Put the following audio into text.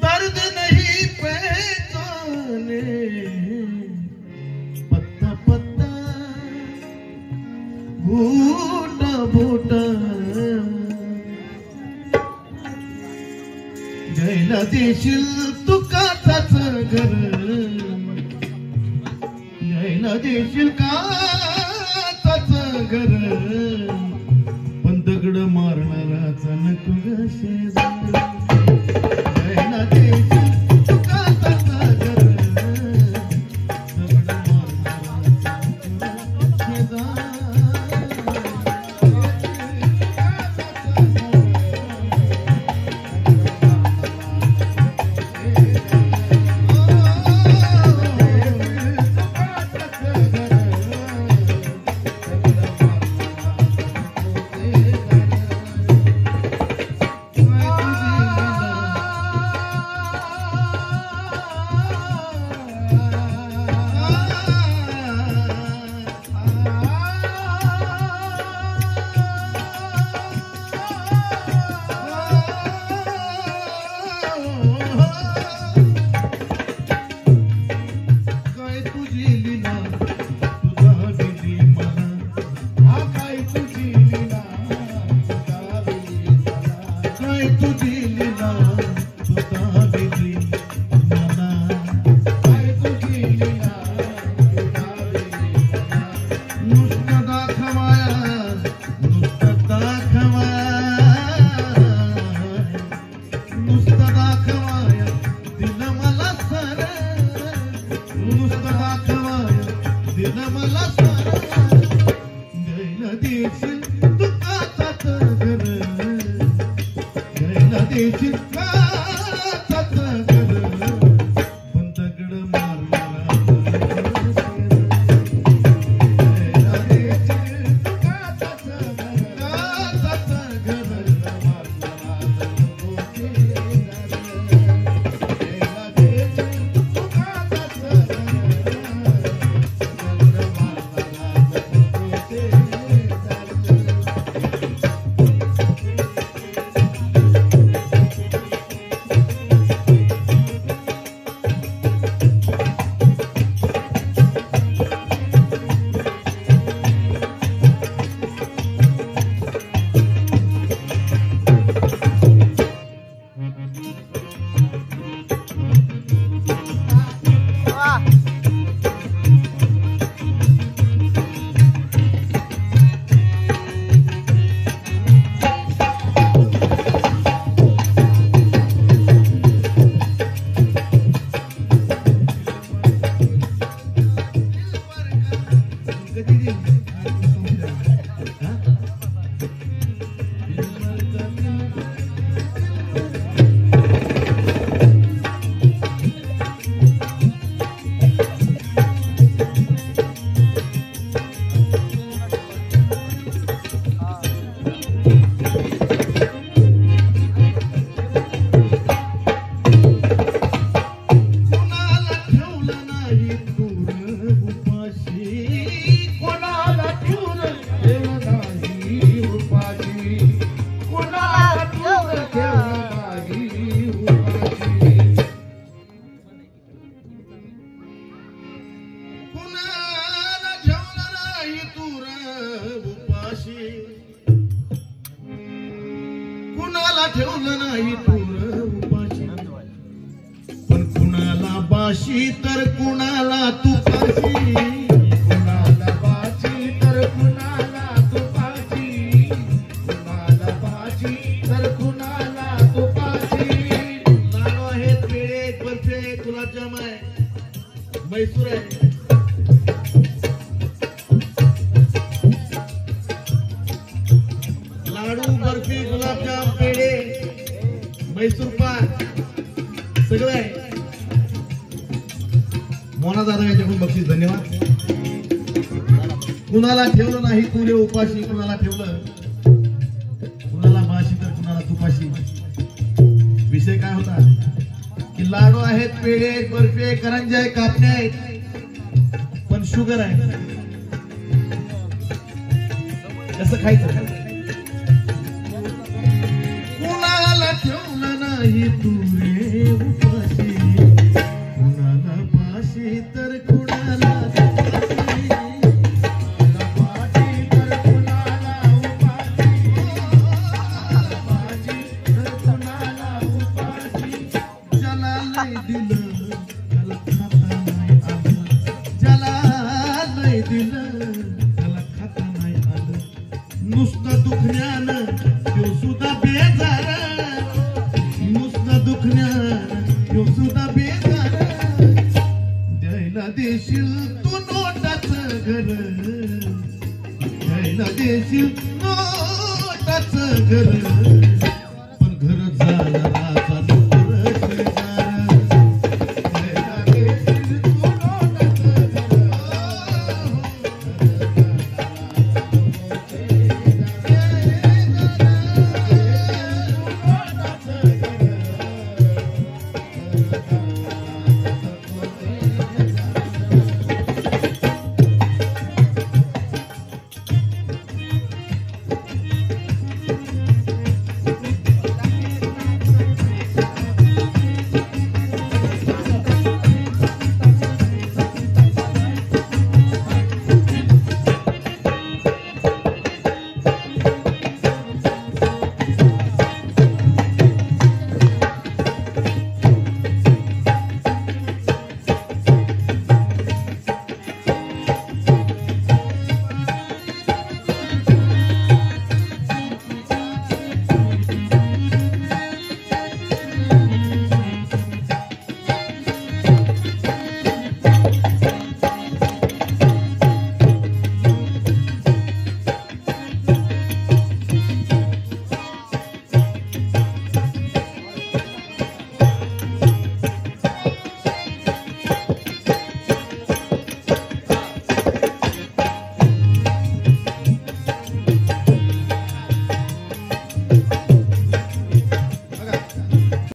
दर्द नहीं पहचाने पत्ता पत्ता बूटा बूटा घ्यायला देशील तू काचाच घर घ्यायला देशील काचाच घर पण दगड मारणाराचा नको ग शेजारी घ्यायला देशील तू काचाच घर दगड मारणाराचा नको शेजारी कुणाला ठेवलं नाही पूर उपाशी पण कुणाला बाशी तर कुणाला तुपाशी कुणाला बाशी तर कुणाला तुपाशी कुणाला बाशी तर कुणाला तुपाशी लाडू आहेत पेढे बर्फी आहे गुलाबजाम आहे मैसूर आहे लाडू बर्फी गुलाबजाम पेढे मैसूर पाक सगळं आहे मोना दादा यांच्याकडून बक्षीस धन्यवाद कुणाला ठेवलं नाही तुले उपाशी कुणाला ठेवलं कुणाला बाशी तर कुणाला तुपाशी विषय काय होता की लाडू आहेत पेढे आहेत बर्फी आहे करंज्या आहे कापण्या आहेत पण पण शुगर आहे, कसं खायचं? कुणाला ठेवलं नाही तू रे उपाशी, कुणाला पाशी तर कुणाला नुसतं दुखण्यानं त्यो सुद्धा बेजार, नुसतं दुखण्यानं त्यो सुद्धा बेजार. द्यायला देशील तू नोटाचं घर, द्यायला देशील नोटाचं घर.